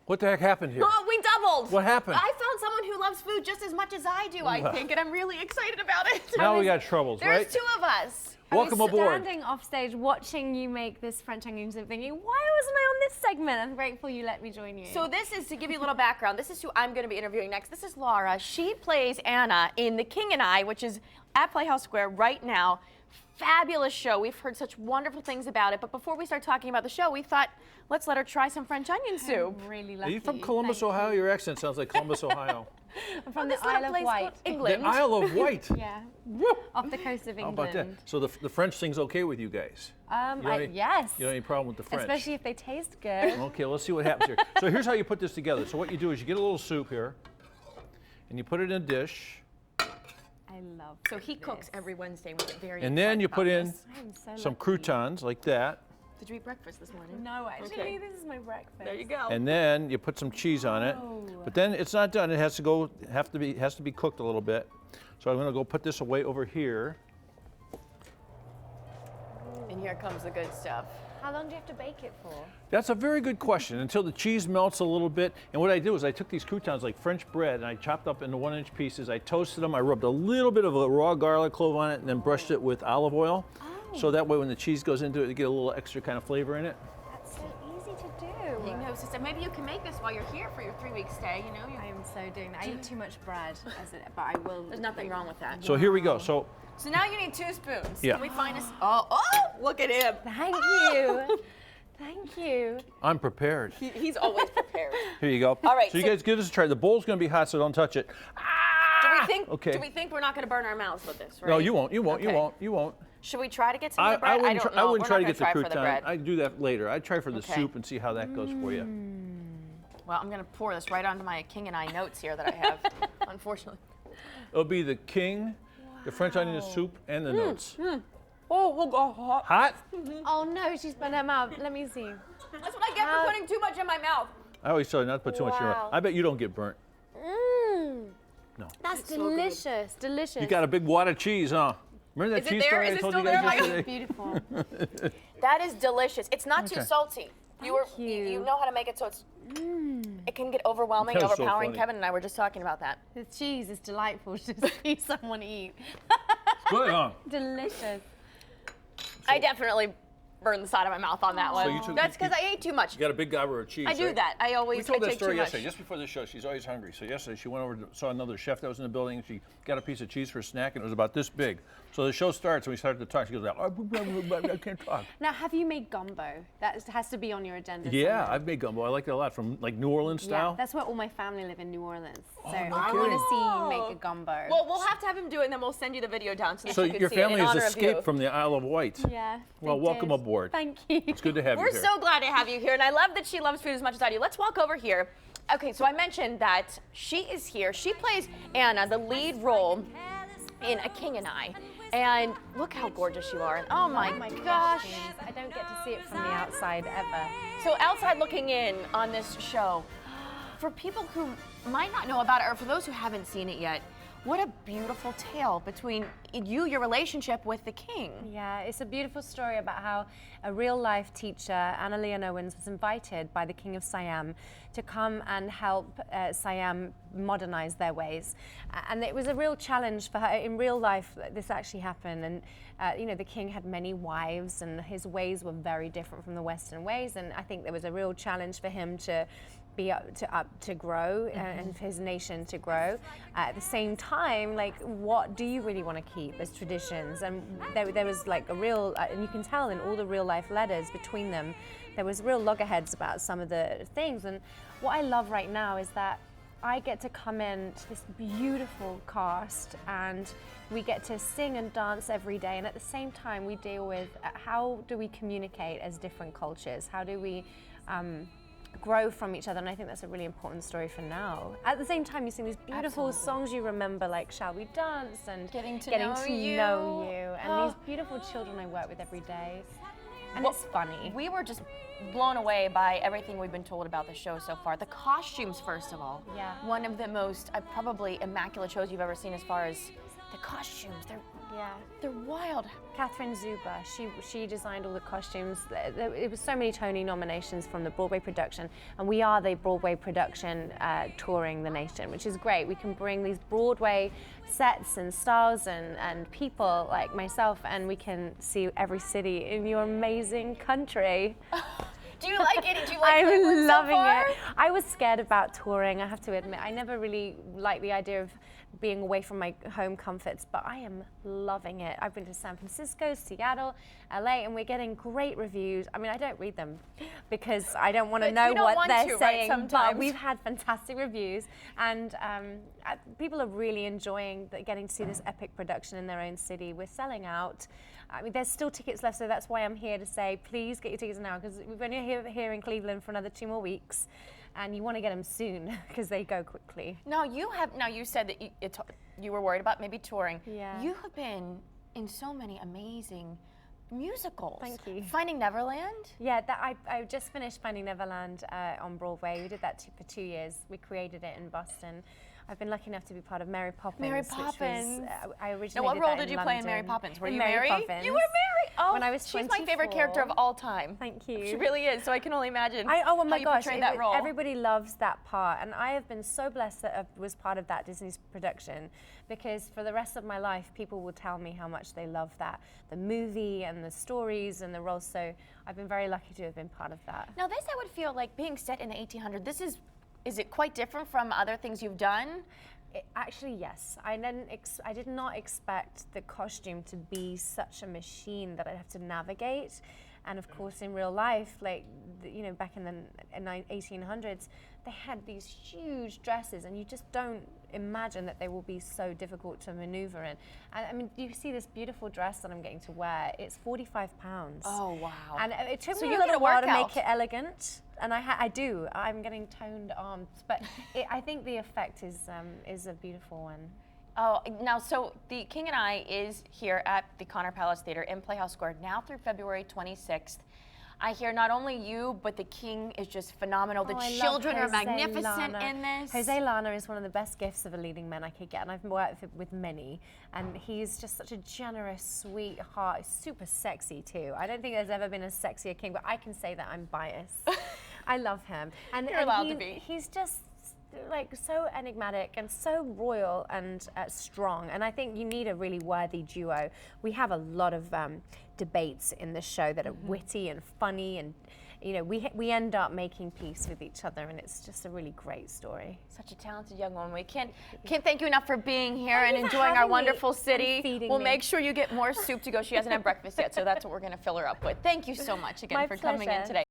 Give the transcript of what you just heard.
What the heck happened here? Oh, we doubled. What happened? I found someone who loves food just as much as I do, I think, and I'm really excited about it. Now we got troubles, right? There's 2 of us. Welcome I was aboard. standing off stage watching you make this French onion soup thinking, why wasn't I on this segment? I'm grateful you let me join you. So this is, to give you a little background, this is who I'm going to be interviewing next. This is Laura. She plays Anna in The King and I, which is at Playhouse Square right now. Fabulous show. We've heard such wonderful things about it. But before we start talking about the show, we thought, let's let her try some French onion soup. I'm really Are lucky. you from Columbus, Ohio? Your accent sounds like Columbus, Ohio. I'm from This the little Isle of place Wight. called England. The Isle of Wight. Yeah, Woo. off the coast of How England. about that? So the French thing's okay with you guys? You don't have Yes. You don't have any problem with the French? Especially if they taste good. Okay, let's see what happens here. So here's how you put this together. So what you do is you get a little soup here, and you put it in a dish, I love So he cooks every Wednesday. We're very and then excited you put about in this. I'm so some lucky. croutons like that, Did you eat breakfast this morning? No, actually, Okay. this is my breakfast. There you go. and then you put some cheese on it. But then it's not done. It has to be cooked a little bit. So I'm going to go put this away over here. And here comes the good stuff. How long do you have to bake it for? That's a very good question. Until the cheese melts a little bit. And what I do is I took these croutons like French bread and I chopped up into 1-inch pieces. I toasted them. I rubbed a little bit of a raw garlic clove on it and then brushed it with olive oil. So that way when the cheese goes into it, you get a little extra kind of flavor in it. That's so easy to do. You know, sister, maybe you can make this while you're here for your 3-week stay. You know, I am so doing that. I eat too much bread, but I will. there's nothing wrong with that. So here we go. So So now you need 2 spoons. Yeah. Can we find us? Oh, look at him. Thank you. Thank you. I'm prepared. He's always prepared. Here you go. All right, So you so- guys give this a try. The bowl's going to be hot, so don't touch it. Do we think we're not going to burn our mouths with this, right? No, you won't. You won't. You Okay. won't. You won't. Should we try to get some of the bread? wouldn't, don't I know. wouldn't We're try to not get the gonna try for the crouton. bread. I'd do that later. I'd try for the Okay. soup and see how that goes for you. Well, I'm going to pour this right onto my King and I notes here that I have, unfortunately. It'll be the king, the French onion soup, and the notes. Oh, we'll go hot. Hot? Oh no, she's burned her mouth. Let me see. That's what I get for putting too much in my mouth. I always tell you not to put too much in your mouth. Wow. I bet you don't get burnt. No. That's so good. delicious. Delicious. You got a big wad of cheese, huh? Remember that Is it cheese there? story Is I it told still you guys there? yesterday? Beautiful. That is delicious. It's not too Okay. salty. You you. know how to make it so it's. It can get overwhelming, That was so overpowering. funny. Kevin and I were just talking about that. The cheese is delightful to see someone eat. Good, huh? Delicious. I definitely burned the side of my mouth on that one. you took- That's because I ate too much. You got a big gobber of cheese. I do right? that. I We always told that take story too much. yesterday, just before the show. She's always hungry. So yesterday she went over and saw another chef that was in the building. She got a piece of cheese for a snack, and it was about this big. So the show starts, and we started to talk. She goes, I can't talk. Now, have you made gumbo? That has to be on your agenda. Yeah, somewhere. I've made gumbo. I like it a lot, from like New Orleans style. Yeah, that's where all my family live in New Orleans. So no I want kidding. to see you make a gumbo. Well, we'll have to have him do it, and then we'll send you the video down so that So you can your see family it in has honor of you. escaped from the Isle of Wight. yeah. Well, they welcome did. aboard. Thank you. It's good to have We're you here. so glad to have you here, and I love that she loves food as much as I do. Let's walk over here. Okay, so I mentioned that she is here. She plays Anna, the lead role in A King and I. And look how gorgeous you are. Oh my gosh. I don't get to see it from the outside ever. So outside looking in on this show, for people who might not know about it, or for those who haven't seen it yet, what a beautiful tale between you, your relationship with the king. Yeah, it's a beautiful story about how a real-life teacher, Anna Leon Owens, was invited by the King of Siam to come and help Siam modernize their ways. And it was a real challenge for her. In real life, this actually happened. And, you know, the king had many wives, and his ways were very different from the Western ways. And I think there was a real challenge for him to be up to grow and for his nation to grow. At the same time, like, what do you really want to keep as traditions? And there was like a real, and you can tell in all the real life letters between them, there was real loggerheads about some of the things. And what I love right now is that I get to come in to this beautiful cast, and we get to sing and dance every day. And at the same time, we deal with how do we communicate as different cultures? How do we grow from each other? And I think that's a really important story for now. At the same time, you sing these beautiful songs you remember, like Shall We Dance and Getting to Know Know You, and Oh. these beautiful children I work with every day. And it's funny. We were just blown away by everything we've been told about the show so far. The costumes, first of all. Yeah. One of the most probably immaculate shows you've ever seen as far as the costumes. They're Yeah. They're wild. Catherine Zuba, she designed all the costumes. It was so many Tony nominations from the Broadway production, and we are the Broadway production touring the nation, which is great. We can bring these Broadway sets and stars and people like myself, and we can see every city in your amazing country. Do you like it? Do you like I'm Cleveland loving so far? it. I was scared about touring, I have to admit. I never really liked the idea of being away from my home comforts, but I am loving it. I've been to San Francisco, Seattle, LA, and we're getting great reviews. I mean, I don't read them because I don't want to know what they're saying, but we've had fantastic reviews, and people are really enjoying getting to see this epic production in their own city. We're selling out. I mean, there's still tickets left, so that's why I'm here to say, please get your tickets now, because we've only here in Cleveland for another 2 more weeks. And you want to get them soon because they go quickly. Now you said that you were worried about maybe touring. Yeah. You have been in so many amazing musicals. Thank you. Finding Neverland? Yeah, I just finished Finding Neverland on Broadway. We did that for 2 years. We created it in Boston. I've been lucky enough to be part of Mary Poppins. Mary Poppins. Which was, I originally Now, what did role that did you in play in London. Mary Poppins? Were In you Mary Mary? Poppins. You were Mary. Oh, when I was she's my favorite character of all time. Thank you. She really is. So I can only imagine Oh my how you gosh, portrayed that role. Everybody loves that part, and I have been so blessed that I was part of that Disney's production, because for the rest of my life, people will tell me how much they love that, the movie and the stories and the roles. So I've been very lucky to have been part of that. Now this, I would feel like being set in the 1800s. Is it quite different from other things you've done? Actually, yes. I did not expect the costume to be such a machine that I'd have to navigate. And of course, in real life, like, back in the 1800s, they had these huge dresses, and you just don't imagine that they will be so difficult to maneuver in. And I mean, you see this beautiful dress that I'm getting to wear. It's 45 pounds. Oh, wow. And it took So me you a get little a while to workout. make it elegant. And I do. I'm getting toned arms, but I think the effect is a beautiful one. Oh, now, so The King and I is here at the Connor Palace Theater in Playhouse Square now through February 26th. I hear not only you, but the King is just phenomenal. The children are magnificent in this. Jose Lana is one of the best gifts of a leading man I could get, and I've worked with many. And he's just such a generous, sweetheart, super sexy too. I don't think there's ever been a sexier king, but I can say that I'm biased. I love him. And You're allowed to be. He's just like so enigmatic and so royal and strong, and I think you need a really worthy duo. We have a lot of debates in the show that are witty and funny, and we end up making peace with each other, and it's just a really great story. Such a talented young woman. We can't thank you enough for being here and you for enjoying our having me wonderful and city. feeding We'll me. make sure you get more soup to go. She hasn't had breakfast yet, so that's what we're going to fill her up with. Thank you so much again My for coming in pleasure. today.